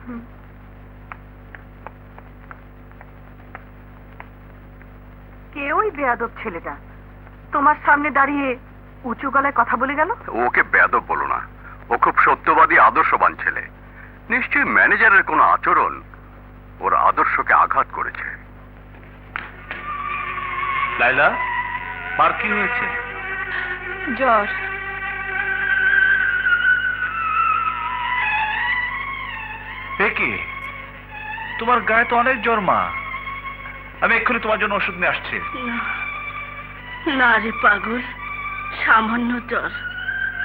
কে ওই বেয়াদব ছেলেটা তোমার সামনে দাঁড়িয়ে উঁচু গলায় কথা বলে গেল? ওকে বেয়াদব বলো না, ও খুব সত্যবাদী আদর্শবান ছেলে। নিশ্চয়ই ম্যানেজারের কোনো আচরণ ওর আদর্শকে আঘাত করেছে। লাইলা, মার কি হয়েছে? জ্বর। কি তোমার গায়ে তো অনেক জ্বর মা। আমি এক্ষুনি তোমার জন্য ওষুধ নিয়ে আসছি। না রে পাগল, সামান্য জ্বর,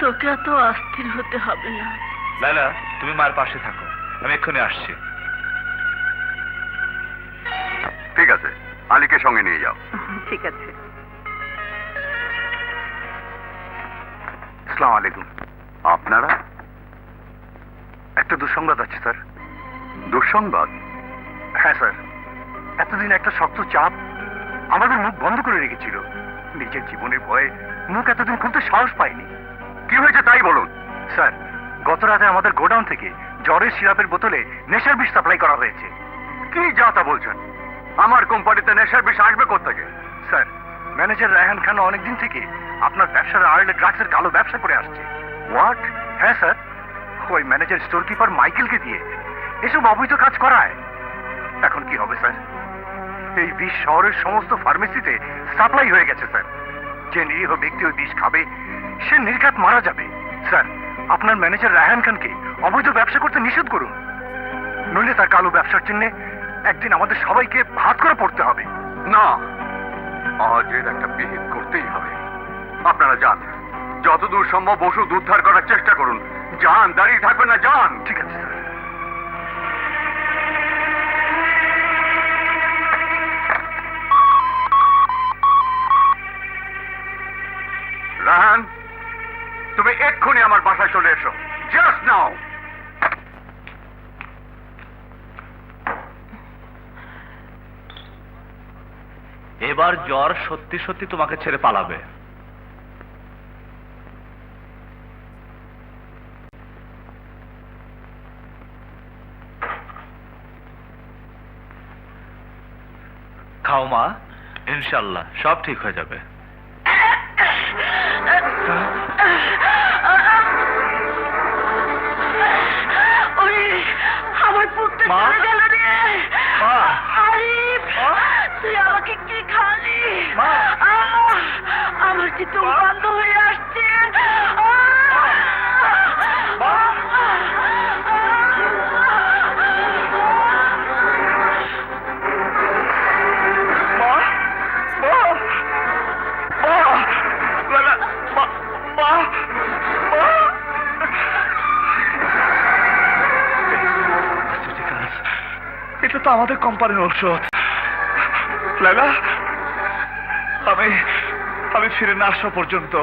তোকে এত অস্থির হতে হবে না। লাইলা, তুমি মায়ের পাশে থাকো, আমি এক্ষুনি আসছি। ঠিক আছে, আলীকে সঙ্গে নিয়ে যাও। ঠিক আছে। আসসালামু আলাইকুম। আপনারা? একটা দুঃসংবাদ আছে স্যার। দুঃসংবাদ? হ্যাঁ স্যার, এতদিন একটা শক্ত চাপ আমাদের মুখ বন্ধ করে রেখেছিল। নিজের জীবনের ভয়ে মুখ এতদিন খুলতে সাহস পাইনি। কি হয়েছে তাই বলুন। স্যার, গত রাতে আমাদের গোডাউন থেকে জ্বরের সিরাপের বোতলে নেশার বিষ সাপ্লাই করা হয়েছে। কি যা তা বলছেন? আমার কোম্পানিতে নেশার বিষ আসবে কোত্থেকে? স্যার, ম্যানেজার রায়হান খান অনেকদিন থেকে আপনার ব্যবসার আড়ালে ড্রাগসের কালো ব্যবসা করে আসছে। হোয়াট? হ্যাঁ স্যার, ওই ম্যানেজার স্টোর কিপার মাইকেলকে দিয়ে এসব অবৈধ কাজ করায়। এখন কি হবে স্যার? এই বিষ শহরের সমস্ত ফার্মেসিতে সাপ্লাই হয়ে গেছে স্যার। যে নিরীহ ব্যক্তি ওই বিষ খাবে সে নির্ঘাত মারা যাবে। স্যার, আপনার ম্যানেজার রায়হান খানকে অবৈধ ব্যবসা করতে নিষেধ করুন, নইলে তার কালো ব্যবসার জন্য একদিন আমাদের সবাইকে হাত করে পড়তে হবে। না, আজ এর একটা বিহিত করতেই হবে। আপনারা যান, যতদূর সম্ভব ওষুধ উদ্ধার করার চেষ্টা করুন। যান, দাঁড়িয়ে থাকবেন না, যান। ঠিক আছে স্যার। রাহান, তুমি এক্ষুনি আমার বাসায় চলে এসো। Just now. এবার জ্বর সত্যি সত্যি তোমাকে ছেড়ে পালাবে। খাও মা, ইনশাল্লাহ সব ঠিক হয়ে যাবে। আমার পুত্র মা? চলে গেল রে। মা? আরিফ, তুই আমাকে কি খালি? মা? আমার কি তো বন্ধ হয়ে আসছে। এটা তো আমাদের কোম্পানির ঔষধ। লাইলা, আমি ফিরে না আসা পর্যন্ত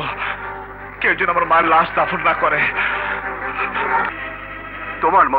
কেউ যেন আমার মায়ের লাশ দাফন না করে। তোমার